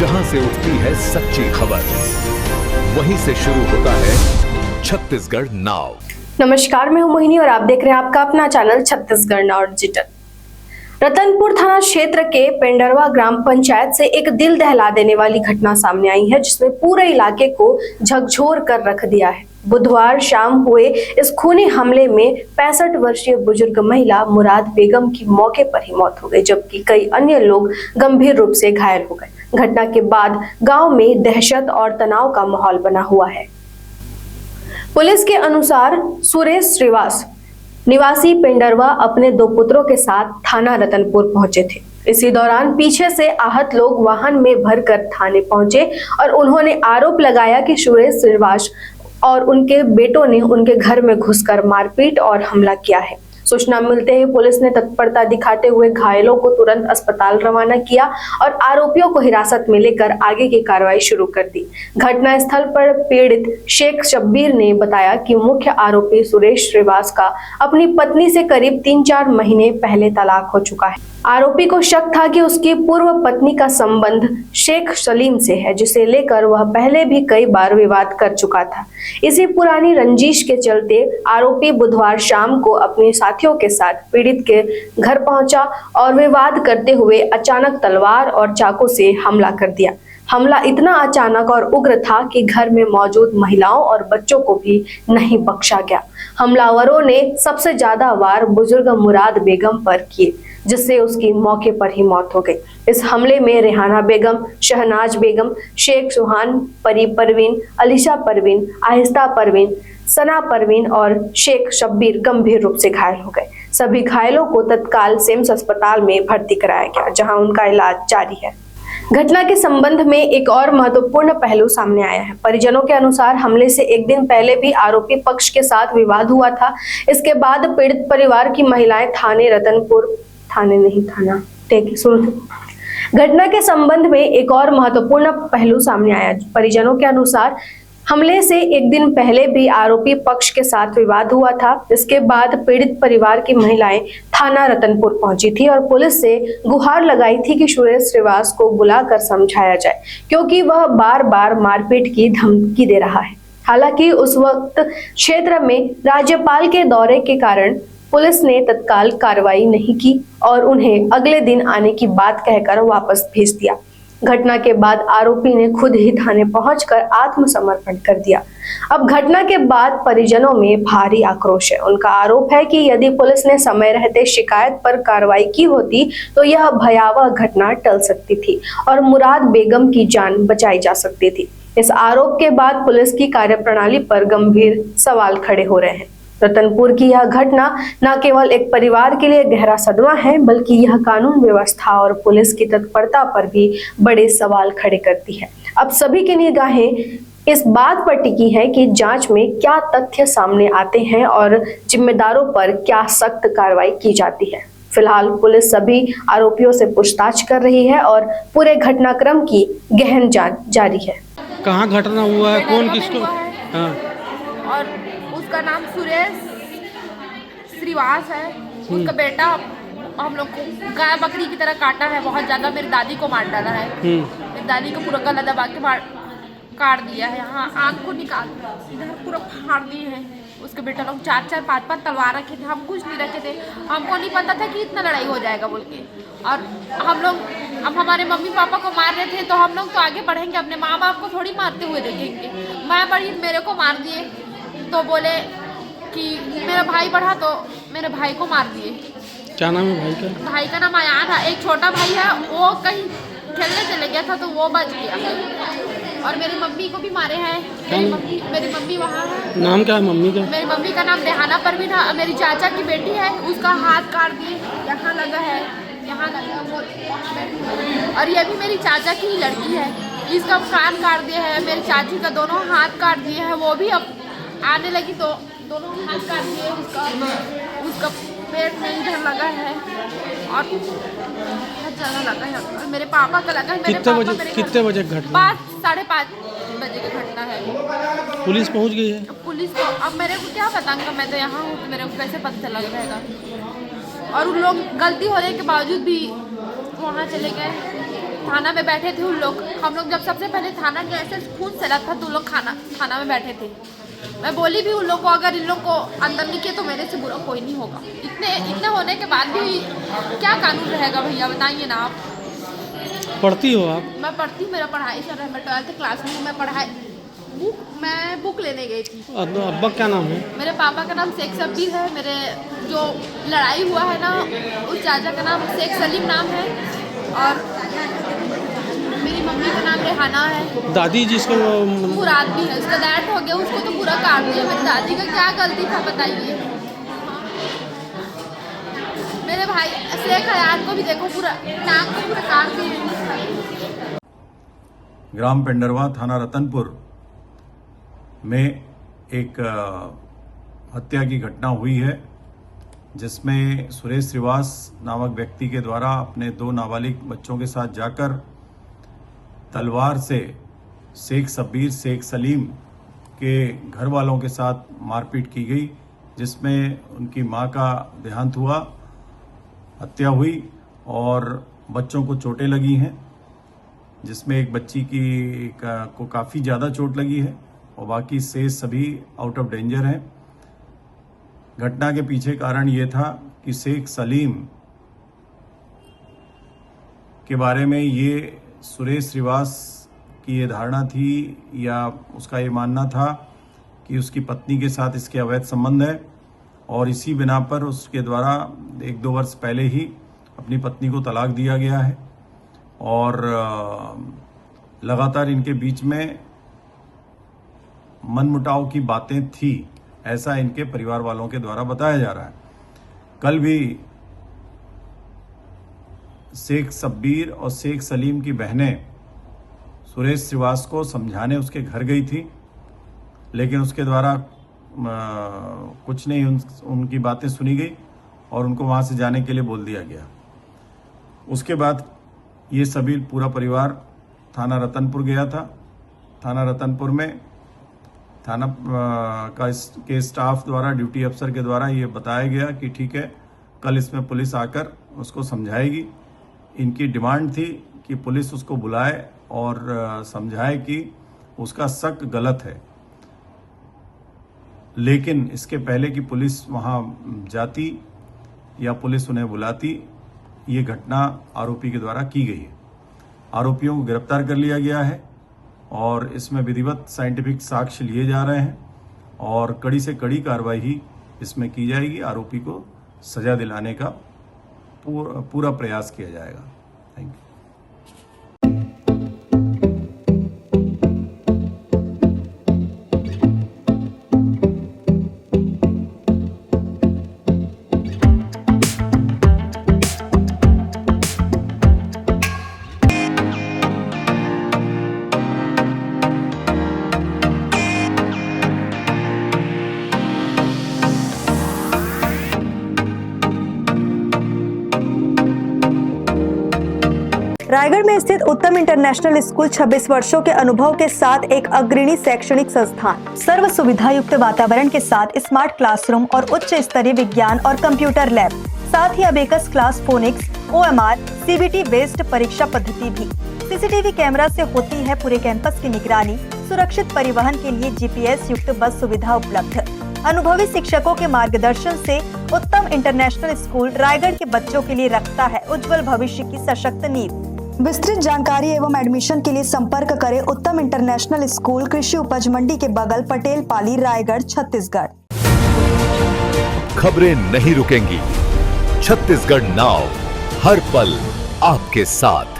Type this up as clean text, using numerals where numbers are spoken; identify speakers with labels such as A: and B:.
A: जहां से उठती है सच्ची खबर, वहीं से शुरू होता है छत्तीसगढ़ नाउ।
B: नमस्कार, मैं हूं मोहिनी और आप देख रहे हैं आपका अपना channel Chhattisgarh now digital. Ratanpur थाना क्षेत्र के पेंडरवा ग्राम पंचायत से एक दिल दहला देने वाली घटना सामने आई है, जिसने पूरे इलाके को झकझोर कर रख दिया है। बुधवार शाम हुए इस खूनी हमले में 65 वर्षीय बुजुर्ग महिला मुराद बेगम की मौके पर ही मौत हो गई, जबकि कई अन्य लोग गंभीर रूप से घायल हो गए। घटना के बाद गांव में दहशत और तनाव का माहौल बना हुआ है। पुलिस के अनुसार सुरेश श्रीवास निवासी पेंडरवा अपने 2 पुत्रों के साथ थाना रतनपुर पहुंचे थे। इसी दौरान पीछे से आहत लोग वाहन में भरकर थाने पहुंचे और उन्होंने आरोप लगाया कि सुरेश श्रीवास और उनके बेटों ने उनके घर में घुसकर मारपीट और हमला किया है। सूचना मिलते ही पुलिस ने तत्परता दिखाते हुए घायलों को तुरंत अस्पताल रवाना किया और आरोपियों को हिरासत में लेकर आगे की कार्रवाई शुरू कर दी। घटनास्थल पर पीड़ित शेख शब्बीर ने बताया कि मुख्य आरोपी सुरेश श्रीवास का अपनी पत्नी से करीब 3-4 महीने पहले तलाक हो चुका है। आरोपी को शक था कि उसकी पूर्व पत्नी का संबंध शेख सलीम से है, जिसे लेकर वह पहले भी कई बार विवाद कर चुका था। इसी पुरानी रंजिश के चलते आरोपी बुधवार शाम को अपने साथियों के साथ पीड़ित के घर पहुंचा और विवाद करते हुए अचानक तलवार और चाकू से हमला कर दिया। हमला इतना अचानक और उग्र था कि घर में मौजूद महिलाओं और बच्चों को भी नहीं बख्शा गया। हमलावरों ने सबसे ज्यादा वार बुजुर्ग मुराद बेगम पर किए, जिससे उसकी मौके पर ही मौत हो गई। इस हमले में रेहाना बेगम, शहनाज बेगम, शेख सुहान, परी परवीन, अलीशा परवीन, आहिस्ता परवीन, सना परवीन और शेख शब्बीर गंभीर रूप से घायल हो गए। सभी घायलों को तत्काल सिम्स अस्पताल में भर्ती कराया गया, जहां उनका इलाज जारी है। घटना के संबंध में एक और महत्वपूर्ण पहलू सामने आया है। परिजनों के अनुसार हमले से एक दिन पहले भी आरोपी पक्ष के साथ विवाद हुआ था। इसके बाद पीड़ित परिवार की महिलाएं घटना के संबंध में एक और महत्वपूर्ण पहलू सामने आया। परिजनों के अनुसार हमले से एक दिन पहले भी आरोपी पक्ष के साथ विवाद हुआ था। इसके बाद पीड़ित परिवार की महिलाएं थाना रतनपुर पहुंची थी और पुलिस से गुहार लगाई थी कि सुरेश श्रीवास को बुलाकर समझाया जाए, क्योंकि वह बार बार मारपीट की धमकी दे रहा है। हालांकि उस वक्त क्षेत्र में राज्यपाल के दौरे के कारण पुलिस ने तत्काल कार्रवाई नहीं की और उन्हें अगले दिन आने की बात कहकर वापस भेज दिया। घटना के बाद आरोपी ने खुद ही थाने पहुंचकर आत्मसमर्पण कर दिया। अब घटना के बाद परिजनों में भारी आक्रोश है। उनका आरोप है कि यदि पुलिस ने समय रहते शिकायत पर कार्रवाई की होती तो यह भयावह घटना टल सकती थी और मुराद बेगम की जान बचाई जा सकती थी। इस आरोप के बाद पुलिस की कार्यप्रणाली पर गंभीर सवाल खड़े हो रहे हैं। रतनपुर की यह घटना न केवल एक परिवार के लिए गहरा सदमा है, बल्कि यह कानून व्यवस्था और पुलिस की तत्परता पर भी बड़े सवाल खड़े करती है। अब सभी की निगाहें इस बात पर टिकी है कि जांच में क्या तथ्य सामने आते हैं और जिम्मेदारों पर क्या सख्त कार्रवाई की जाती है। फिलहाल पुलिस सभी आरोपियों से पूछताछ कर रही है और पूरे घटनाक्रम की गहन जांच जारी है।
C: कहाँ घटना हुआ है, कौन किसको? हाँ।
D: और उसका नाम सुरेश श्रीवास है। उसका बेटा हम लोग को गाय बकरी की तरह काटा है, बहुत ज्यादा। मेरी दादी को मार डाला है। मेरी दादी को पूरा गला दबा के काट दिया है। यहाँ आँख को निकाल इधर पूरा फाड़ दिए हैं। उसके बेटा लोग 4-4, 5-5 तलवार रखे थे। हम कुछ नहीं रखे थे, हमको नहीं पता था कि इतना लड़ाई हो जाएगा बोल के। और हम लोग अब हमारे मम्मी पापा को मार रहे थे तो हम लोग तो आगे बढ़ेंगे, अपने माँ बाप को थोड़ी मारते हुए देखेंगे। मैं बड़ी, मेरे को मार दिए तो बोले कि मेरा भाई बढ़ा तो मेरे भाई को मार दिए।
C: क्या नाम है भाई का? भाई
D: का नाम आयान है। एक छोटा भाई है, वो कहीं खेलने चले गया था तो वो बच गया। और मेरी मम्मी को भी मारे हैं। मेरी मम्मी वहाँ है।
C: नाम क्या है मम्मी का?
D: मेरी मम्मी का नाम रेहाना परवीन है। मेरी चाचा की बेटी है, उसका हाथ काट दिए, यहाँ लगा है, यहाँ लगा। और ये भी मेरी चाचा की ही लड़की है, इसका कान काट दिए है। मेरी चाची का दोनों हाथ काट दिए हैं। वो भी अब आने लगी तो दोनों हाथ काट दिए। उसका पेट में इधर लगा है और बहुत ज़्यादा लगा है। और मेरे पापा का लगा है।
C: कितने बजे घटना?
D: 5-5:30 बजे की घटना है।
C: पुलिस पहुंच गई है?
D: पुलिस तो अब मेरे को क्या बताऊंगा, मैं तो यहाँ हूँ तो मेरे को कैसे पता चला रहेगा। और उन लोग गलती होने के बावजूद भी वहाँ चले गए। थाना में बैठे थे उन लोग। हम लोग जब सबसे पहले थाना के ऐसे खून चला था तो उन लोग थाना में बैठे थे। मैं बोली भी उन लोग को अगर इन लोग को अंदर नहीं किया तो मेरे से बुरा कोई नहीं होगा। इतने होने के बाद भी क्या कानून रहेगा भैया, बताइए ना आप।
C: पढ़ती हो आप?
D: मैं पढ़ती हूँ, मेरा पढ़ाई चल रहा है, मैं 12th क्लास में हूँ। मैं बुक लेने गई थी।
C: अब्बा क्या नाम है?
D: मेरे पापा का नाम शेख शब्बीर है। मेरे जो लड़ाई हुआ है ना उस चाचा का नाम शेख सलीम नाम है और मेरी मम्मी का नाम रेहाना है।
C: दादी जिसको
D: मुराद भी है, उसका डेथ हो गया, उसको तो पूरा काट दिया। मेरी दादी का क्या गलती था बताइए। मेरे भाई शेख हयात को भी देखो, पूरा नाक को पूरा काट दिया।
E: ग्राम पेंडरवा थाना रतनपुर में एक हत्या की घटना हुई है, जिसमें सुरेश श्रीवास नामक व्यक्ति के द्वारा अपने 2 नाबालिग बच्चों के साथ जाकर तलवार से शेख शब्बीर, शेख सलीम के घर वालों के साथ मारपीट की गई, जिसमें उनकी मां का देहांत हुआ, हत्या हुई और बच्चों को चोटें लगी हैं, जिसमें एक बच्ची को काफ़ी ज़्यादा चोट लगी है और बाकी शेष सभी आउट ऑफ डेंजर हैं। घटना के पीछे कारण ये था कि शेख सलीम के बारे में ये सुरेश श्रीवास की ये धारणा थी या उसका ये मानना था कि उसकी पत्नी के साथ इसके अवैध संबंध है और इसी बिना पर उसके द्वारा 1-2 वर्ष पहले ही अपनी पत्नी को तलाक दिया गया है और लगातार इनके बीच में मनमुटाव की बातें थी, ऐसा इनके परिवार वालों के द्वारा बताया जा रहा है। कल भी शेख शब्बीर और शेख सलीम की बहनें सुरेश श्रीवास को समझाने उसके घर गई थी, लेकिन उसके द्वारा कुछ नहीं उनकी बातें सुनी गई और उनको वहां से जाने के लिए बोल दिया गया। उसके बाद ये सभी पूरा परिवार थाना रतनपुर गया था। थाना रतनपुर में थाना के स्टाफ द्वारा, ड्यूटी अफसर के द्वारा ये बताया गया कि ठीक है, कल इसमें पुलिस आकर उसको समझाएगी। इनकी डिमांड थी कि पुलिस उसको बुलाए और समझाए कि उसका शक गलत है, लेकिन इसके पहले कि पुलिस वहां जाती या पुलिस उन्हें बुलाती, ये घटना आरोपी के द्वारा की गई है। आरोपियों को गिरफ्तार कर लिया गया है और इसमें विधिवत साइंटिफिक साक्ष्य लिए जा रहे हैं और कड़ी से कड़ी कार्रवाई इसमें की जाएगी। आरोपी को सजा दिलाने का पूरा प्रयास किया जाएगा। Thank you.
F: रायगढ़ में स्थित उत्तम इंटरनेशनल स्कूल 26 वर्षों के अनुभव के साथ एक अग्रणी शैक्षणिक संस्थान, सर्व सुविधा युक्त वातावरण के साथ स्मार्ट क्लासरूम और उच्च स्तरीय विज्ञान और कंप्यूटर लैब, साथ ही abacus class, phonics, OMR, CBT based परीक्षा पद्धति भी। CCTV कैमरा से होती है पूरे कैंपस की निगरानी। सुरक्षित परिवहन के लिए GPS युक्त बस सुविधा उपलब्ध। अनुभवी शिक्षकों के मार्गदर्शन से उत्तम इंटरनेशनल स्कूल रायगढ़ के बच्चों के लिए रखता है उज्जवल भविष्य की सशक्त नींव। विस्तृत जानकारी एवं एडमिशन के लिए संपर्क करें उत्तम इंटरनेशनल स्कूल, कृषि उपज मंडी के बगल, पटेल पाली, रायगढ़, छत्तीसगढ़।
A: खबरें नहीं रुकेंगी। छत्तीसगढ़ नाउ हर पल आपके साथ।